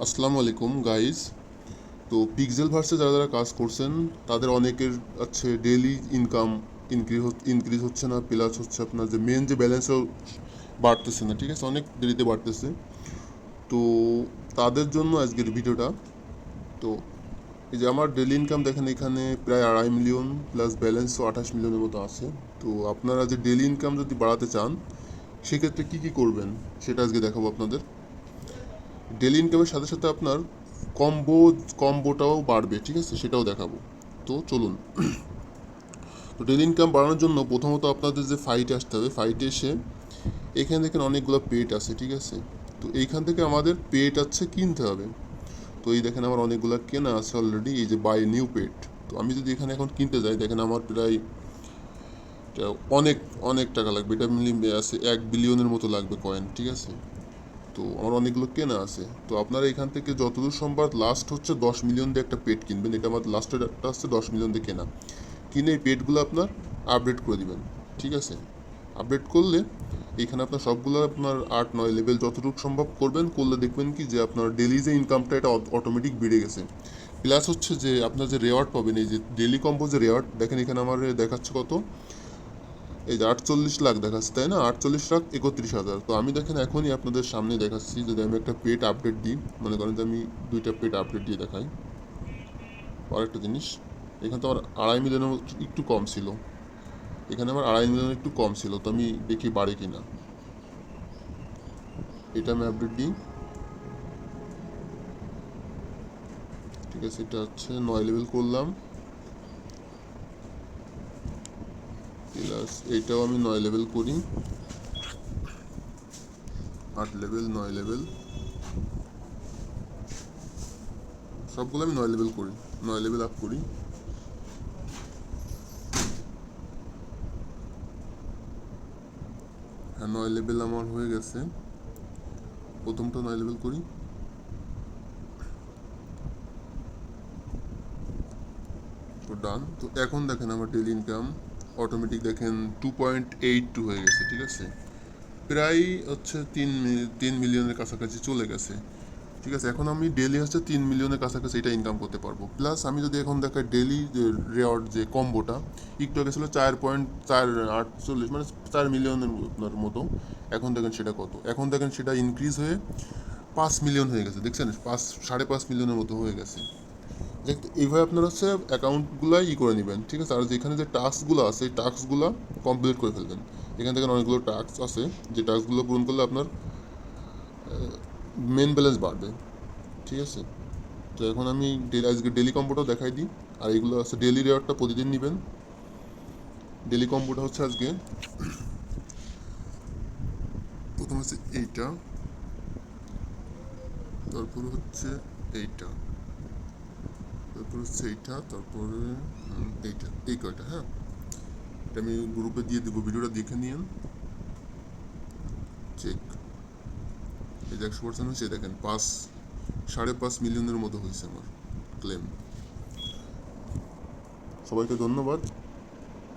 আসসালামু আলাইকুম গাইস। তো পিক্সেল ভার্সে যারা যারা কাজ করছেন তাদের অনেকের আছে ডেইলি ইনকাম ইনক্রিজ হচ্ছে না, প্লাস হচ্ছে আপনার যে মেন যে ব্যালেন্সও বাড়তেছে না, ঠিক আছে, অনেক দেরিতে বাড়তেছে। তো তাদের জন্য আজকের ভিডিওটা। তো এই যে আমার ডেইলি ইনকাম দেখেন এখানে প্রায় 2.5 মিলিয়ন, প্লাস ব্যালেন্সও 28 মিলিয়নের মতো আছে। তো আপনারা যে ডেইলি ইনকাম যদি বাড়াতে চান সেক্ষেত্রে কী কী করবেন সেটা আজকে দেখাবো আপনাদের। ডেলি ইনকামের সাথে সাথে আপনার কম্বোটাও বাড়বে, ঠিক আছে, সেটাও দেখাবো। তো চলুন। তো ডেলি ইনকাম বাড়ানোর জন্য প্রথমত আপনাদের যে ফাইটে আসতে হবে, ফাইটে এসে এখানে দেখেন অনেকগুলো পেট আছে, ঠিক আছে। তো এইখান থেকে আমাদের পেট আছে কিনতে হবে। তো এই দেখেন আমার অনেকগুলো কেনা আছে অলরেডি, এই যে বাই নিউ পেট। তো আমি যদি এখানে এখন কিনতে যাই দেখেন আমার প্রায় অনেক অনেক টাকা লাগবে, এটা মিলিয়ে আছে 1 বিলিয়নের মতো লাগবে কয়েন, ঠিক আছে। তো আমার অনেকগুলো কেনা আছে। তো আপনারা এখান থেকে যতদূর সম্ভব লাস্ট হচ্ছে 10 মিলিয়ন দিয়ে একটা পেট কিনবেন। এটা আমার লাস্টেরটা হচ্ছে 10 মিলিয়ন দিয়ে কেনা। কিনে এই পেটগুলো আপনার আপডেট করে দিবেন, ঠিক আছে। আপডেট করলে এখানে আপনার সবগুলো আপনার 8-9 লেভেল যতটুকু সম্ভব করবেন, করলে দেখবেন কি যে আপনার ডেলি যে ইনকামটা এটা অটোমেটিক বেড়ে গেছে। প্লাস হচ্ছে যে আপনার যে রেওয়ার্ড পাবেন, এই যে ডেলি কম্পো যে রেওয়ার্ড দেখেন এখানে আমার দেখাচ্ছে কত, এই যে 48 লাখ দেখাচ্ছে, তাই না, 48,31,000। তো আমি দেখেন এখনই আপনাদের সামনে দেখাচ্ছি, যদি আমি একটা পেট আপডেট দিই, মনে করেন যে আমি 2টা পেট আপডেট দিয়ে দেখাই। আরেকটা জিনিস, এখানে তো আমার 2.5 মিলিয়নের একটু কম ছিল, এখানে আমার 2.5 মিলিয়নের একটু কম ছিল। তো আমি দেখি বাড়ে কি না, এটা আমি আপডেট দিই, ঠিক আছে। এটা হচ্ছে 9 লেভেল করলাম, প্লাস এইটাও আমি 9 লেভেল করি, 8 লেভেল, 9 লেভেল, সবগুলো আমি 9 লেভেল করি, 9 লেভেল আপ করি। হ্যাঁ, 9 লেভেল আমার হয়ে গেছে। প্রথমটা 9 লেভেল করি, তো ডান। তো এখন দেখেন আমার ডেলি ইনকাম অটোমেটিক দেখেন 2.82 হয়ে গেছে, ঠিক আছে। প্রায় হচ্ছে 3 মিলিয়নের কাছাকাছি চলে গেছে, ঠিক আছে। এখন আমি ডেলি হচ্ছে 3 মিলিয়নের কাছাকাছি এটা ইনকাম করতে পারবো। প্লাস আমি যদি এখন দেখাই ডেলি রেওয়ার্ড যে কম্বোটা, একটু আগে ছিল 4.48, মানে 4 মিলিয়নের আপনার মতো। এখন দেখেন সেটা কত, এখন দেখেন সেটা ইনক্রিজ হয়ে 5 মিলিয়ন হয়ে গেছে, দেখছেন, 5.5 মিলিয়নের মতো হয়ে গেছে। এইভাবে আপনারা হচ্ছে অ্যাকাউন্টগুলো করে নেবেন, ঠিক আছে। আর যেখানে যে টাস্কগুলো আছে এই টাস্কগুলো কমপ্লিট করে ফেলবেন। এখান থেকে অনেকগুলো টাস্ক আছে, যে টাস্কগুলো পূরণ করলে আপনার মেন ব্যালেন্স বাড়বে, ঠিক আছে। তো এখন আমি আজকে ডেলি কম্বোটাও দেখাই দিই। আর এইগুলো আছে ডেলি রেওয়ার্ডটা প্রতিদিন নেবেন। ডেলি কম্বোটা হচ্ছে আজকে প্রথম হচ্ছে এইটা, তারপরে হচ্ছে এইটা, তারপর হচ্ছে এইটা, তারপরে এইটা, এই কয়টা, হ্যাঁ। এটা আমি গ্রুপে দিয়ে দেবো, ভিডিওটা দেখে নিন, চেক। এই যে 100% হয়েছে, দেখেন 5.5 মিলিয়নের মতো হয়েছে আমার ক্লেম। সবাইকে ধন্যবাদ।